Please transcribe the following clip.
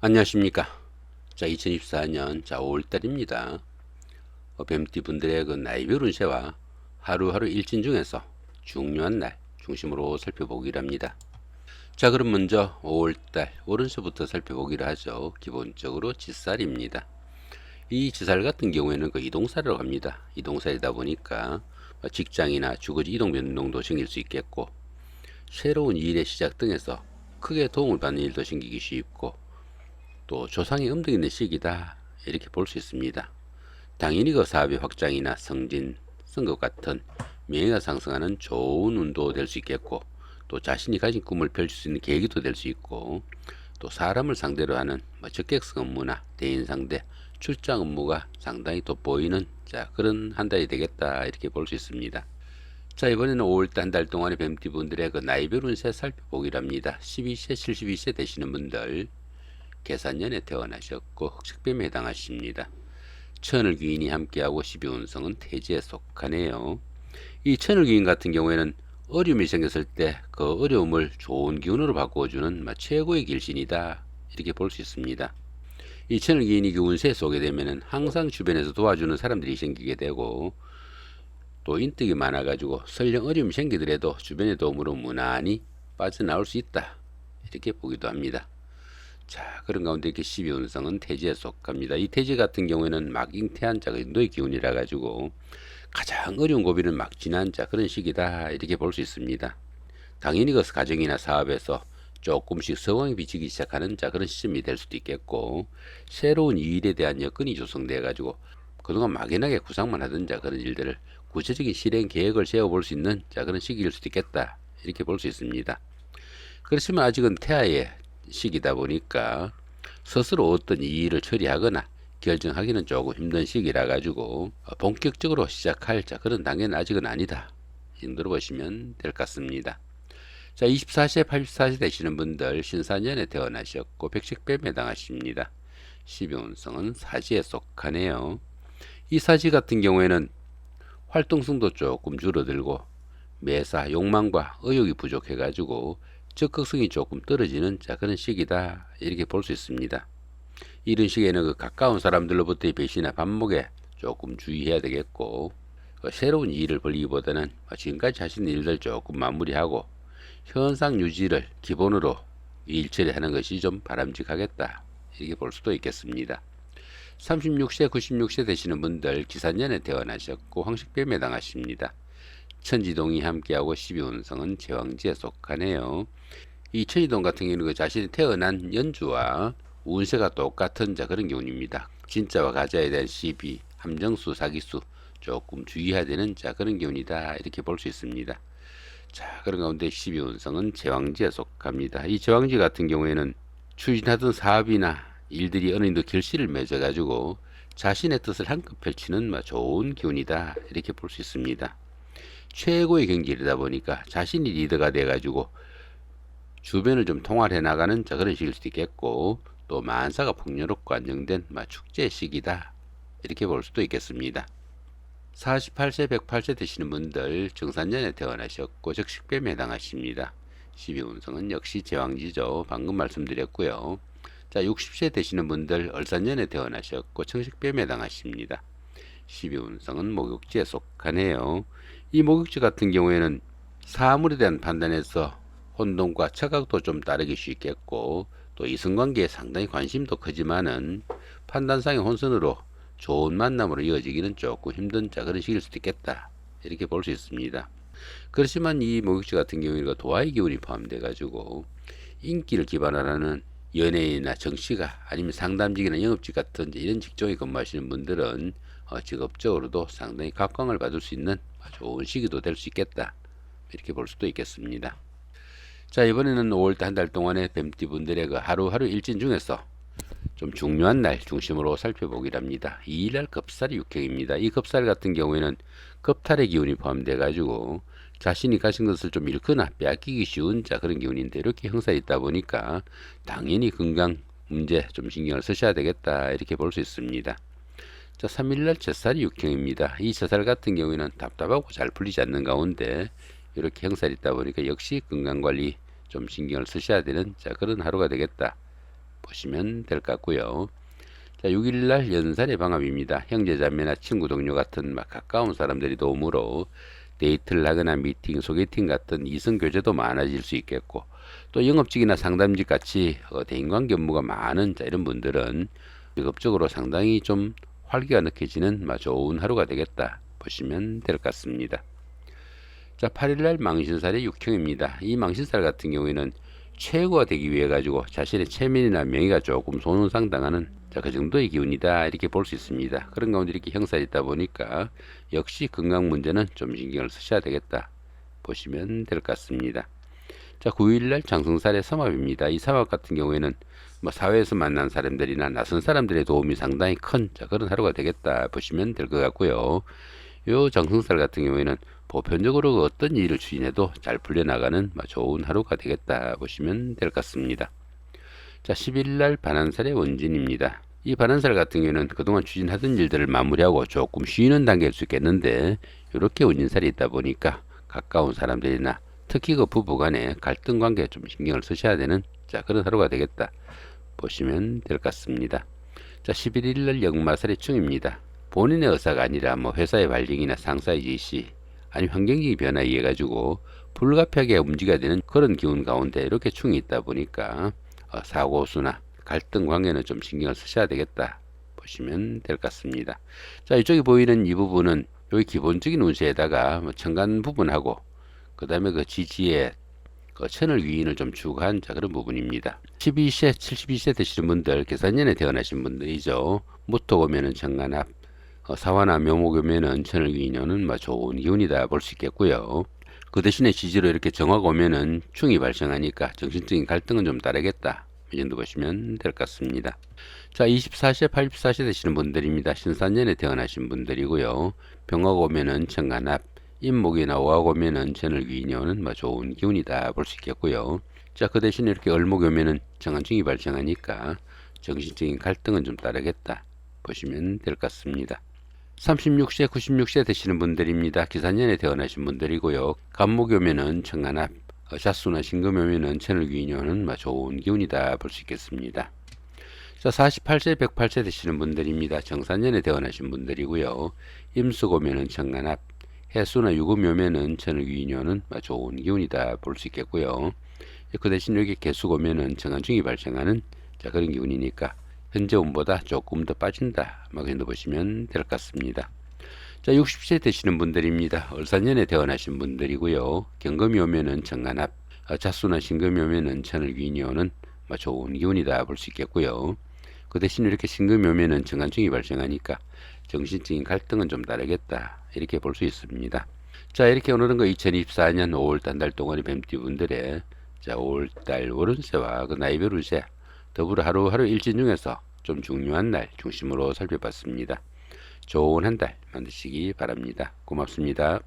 안녕하십니까. 자, 2024년 5월달입니다. 뱀띠 분들의 그 나이별 운세와 하루하루 일진 중에서 중요한 날 중심으로 살펴보기로 합니다. 자, 그럼 먼저 5월달 오른서부터 살펴보기로 하죠. 기본적으로 지살입니다. 이 지살 같은 경우에는 그 이동살이라고 합니다. 이동살이다 보니까 직장이나 주거지 이동 변동도 생길 수 있겠고, 새로운 일의 시작 등에서 크게 도움을 받는 일도 생기기 쉽고, 또 조상의 음덕 있는 시기다 이렇게 볼 수 있습니다. 당연히 그 사업의 확장이나 승진, 승급 같은 명예가 상승하는 좋은 운도 될 수 있겠고, 또 자신이 가진 꿈을 펼칠 수 있는 계기도 될 수 있고, 또 사람을 상대로 하는 적객성 업무나 대인 상대, 출장 업무가 상당히 돋보이는 그런 한 달이 되겠다 이렇게 볼 수 있습니다. 자, 이번에는 5월달 한 달 동안의 뱀띠분들의 그 나이별 운세 살펴보기로 합니다. 12세, 72세 되시는 분들, 계산년에 태어나셨고 흑색뱀에 해당하십니다. 천을귀인이 함께하고 12운성은 태지에 속하네요. 이 천을귀인 같은 경우에는 어려움이 생겼을 때 그 어려움을 좋은 기운으로 바꾸어주는 최고의 길신이다 이렇게 볼 수 있습니다. 이 천을귀인이 그 운세에 쏘게 되면 항상 주변에서 도와주는 사람들이 생기게 되고, 또 인덕이 많아가지고 설령 어려움이 생기더라도 주변의 도움으로 무난히 빠져나올 수 있다 이렇게 보기도 합니다. 자, 그런 가운데 이렇게 12운성은 태지에 속합니다. 이 태지 같은 경우에는 막 잉태한 자가 인도의 기운이라 가지고 가장 어려운 고비를 막 지난 그런 시기다 이렇게 볼 수 있습니다. 당연히 그 가정이나 사업에서 조금씩 성황이 비치기 시작하는 그런 시점이 될 수도 있겠고, 새로운 일에 대한 여건이 조성돼 가지고 그동안 막연하게 구상만 하던 그런 일들을 구체적인 실행 계획을 세워볼 수 있는 그런 시기일 수도 있겠다 이렇게 볼 수 있습니다. 그렇지만 아직은 태아의 시기다 보니까 스스로 어떤 일을 처리하거나 결정하기는 조금 힘든 시기라 가지고 본격적으로 시작할 그런 단계는 아직은 아니다 이 정도로 보시면 될 것 같습니다. 자, 24세 84세 되시는 분들, 신사년에 태어나셨고 백색뱀에 해당하십니다. 12운성은 사지에 속하네요. 이 사지 같은 경우에는 활동성도 조금 줄어들고 매사 욕망과 의욕이 부족해 가지고 적극성이 조금 떨어지는 그런 시기다 이렇게 볼 수 있습니다. 이런 시기에는 그 가까운 사람들로부터의 배신이나 반목에 조금 주의해야 되겠고, 새로운 일을 벌이기보다는 지금까지 하신 일들 조금 마무리하고 현상 유지를 기본으로 일 처리하는 것이 좀 바람직하겠다 이렇게 볼 수도 있겠습니다. 36세 96세 되시는 분들, 기산년에 태어나셨고 황식뱀에 해당하십니다. 천지동이 함께하고 12운성은 제왕지에 속하네요. 이 천지동 같은 경우는 그 자신이 태어난 연주와 운세가 똑같은 그런 기운입니다. 진짜와 가짜에 대한 시비, 함정수, 사기수 조금 주의해야 되는 그런 기운이다 이렇게 볼 수 있습니다. 자, 그런 가운데 12운성은 제왕지에 속합니다. 이 제왕지 같은 경우에는 추진하던 사업이나 일들이 어느 정도 결실을 맺어가지고 자신의 뜻을 한껏 펼치는 좋은 기운이다 이렇게 볼 수 있습니다. 최고의 경질이다 보니까 자신이 리더가 돼가지고 주변을 좀 통할해 나가는 그런 시기일 수도 있겠고, 또 만사가 풍요롭고 안정된 축제 시기다 이렇게 볼 수도 있겠습니다. 48세 108세 되시는 분들, 정산년에 태어나셨고 적식뱀에 해당하십니다. 12운성은 역시 제왕지죠. 방금 말씀드렸고요. 자, 60세 되시는 분들, 을산년에 태어나셨고 청식뱀에 해당하십니다. 12운성은 목욕지에 속하네요. 이 목욕지 같은 경우에는 사물에 대한 판단에서 혼동과 착각도 좀 따르기 쉽겠고, 또 이성관계에 상당히 관심도 크지만은 판단상의 혼선으로 좋은 만남으로 이어지기는 조금 힘든 그런 시기일 수도 있겠다 이렇게 볼 수 있습니다. 그렇지만 이 목욕지 같은 경우에는 도화의 기운이 포함돼 가지고 인기를 기반으로 하는 연예인이나 정치가 아니면 상담직이나 영업직 같은 이런 직종에 근무하시는 분들은 직업적으로도 상당히 각광을 받을 수 있는 좋은 시기도 될 수 있겠다 이렇게 볼 수도 있겠습니다. 자, 이번에는 5월달 한 달 동안의 뱀띠 분들의 그 하루하루 일진 중에서 좀 중요한 날 중심으로 살펴보기로 합니다. 2일날 겁살이 육행입니다. 이 겁살 같은 경우에는 겁탈의 기운이 포함돼 가지고 자신이 가진 것을 좀 잃거나 빼앗기기 쉬운 그런 기운인데, 이렇게 형살이 있다 보니까 당연히 건강 문제 좀 신경을 쓰셔야 되겠다 이렇게 볼 수 있습니다. 자, 3일날 젖살이 육행입니다. 이 젖살 같은 경우에는 답답하고 잘 풀리지 않는 가운데 이렇게 형살이 있다 보니까 역시 건강관리 좀 신경을 쓰셔야 되는 그런 하루가 되겠다 보시면 될 것 같고요. 자, 6일날 연산의 방합입니다. 형제자매나 친구 동료 같은 막 가까운 사람들이 도움으로 데이트를 하거나 미팅, 소개팅 같은 이성교제도 많아질 수 있겠고, 또 영업직이나 상담직 같이 대인관계 업무가 많은 이런 분들은 직업적으로 상당히 좀 활기가 느껴지는 좋은 하루가 되겠다 보시면 될 것 같습니다. 자, 8일날 망신살의 육형입니다. 이 망신살 같은 경우에는 최고가 되기 위해 가지고 자신의 체면이나 명예가 조금 손상당하는 그 정도의 기운이다 이렇게 볼 수 있습니다. 그런 가운데 이렇게 형살이 있다 보니까 역시 건강 문제는 좀 신경을 쓰셔야 되겠다 보시면 될 것 같습니다. 자, 9일날 장성살의 삼합입니다. 이 삼합 같은 경우에는 사회에서 만난 사람들이나 낯선 사람들의 도움이 상당히 큰 그런 하루가 되겠다 보시면 될 것 같고요. 요 장성살 같은 경우에는 보편적으로 어떤 일을 추진해도 잘 풀려나가는 좋은 하루가 되겠다 보시면 될 것 같습니다. 자, 10일날 반한살의 원진입니다. 이 반한살 같은 경우에는 그동안 추진하던 일들을 마무리하고 조금 쉬는 단계일 수 있겠는데, 이렇게 원진살이 있다 보니까 가까운 사람들이나 특히 그 부부 간의 갈등 관계에 좀 신경을 쓰셔야 되는 그런 하루가 되겠다 보시면 될 것 같습니다. 자, 11일날 역마살의 충입니다. 본인의 의사가 아니라 회사의 발령이나 상사의 지시, 아니면 환경적인 변화에 의해 가지고 불가피하게 움직여야 되는 그런 기운 가운데 이렇게 충이 있다 보니까 사고수나 갈등 관계는 좀 신경을 쓰셔야 되겠다 보시면 될 것 같습니다. 자, 이쪽에 보이는 이 부분은 여기 기본적인 운세에다가 천간 부분하고 그 다음에 그 지지에 천을 위인을 좀 추구한 그런 부분입니다. 12세, 72세 되시는 분들, 계산년에 태어나신 분들이죠. 무토 오면은 천간합, 사화나 묘목 오면은 천을 위인은 좋은 기운이다 볼 수 있겠고요. 그 대신에 지지로 이렇게 정화가 오면은 충이 발생하니까 정신적인 갈등은 좀 따르겠다. 이 정도 보시면 될 것 같습니다. 자, 24세, 84세 되시는 분들입니다. 신산년에 태어나신 분들이고요. 병화가 오면은 천간합, 임목이나 오화가 오면은 천을 위인이 오는 좋은 기운이다 볼 수 있겠고요. 자, 그 대신에 이렇게 을목이 오면은 정한충이 발생하니까 정신적인 갈등은 좀 따르겠다 보시면 될 것 같습니다. 36세, 96세 되시는 분들입니다. 기산년에 태어나신 분들이고요. 간목이 오면은 천간합, 샷수나 신금이 오면은 천을 위인이 오는 좋은 기운이다 볼 수 있겠습니다. 자, 48세, 108세 되시는 분들입니다. 정산년에 태어나신 분들이고요. 임수가 오면은 천간합, 해수나 유금이 오면은 천을 위인이 오는 좋은 기운이다 볼 수 있겠고요. 그 대신 여기 개수가 오면은 정한중이 발생하는 그런 기운이니까 현재 운보다 조금 더 빠진다. 그 정도 보시면 될 것 같습니다. 자, 60세 되시는 분들입니다. 을사년에 태어나신 분들이고요. 경금이 오면은 천간합, 자수나 신금이 오면은 천을 위인이 오는 좋은 기운이다 볼 수 있겠고요. 그 대신 이렇게 신금이 오면은 정한충이 발생하니까 정신적인 갈등은 좀 다르겠다 이렇게 볼 수 있습니다. 자, 이렇게 오늘은 2024년 5월달 한 달 동안의 뱀띠분들의 5월달 월운세와 그 나이별 운세 더불어 하루하루 일진 중에서 좀 중요한 날 중심으로 살펴봤습니다. 좋은 한 달 만드시기 바랍니다. 고맙습니다.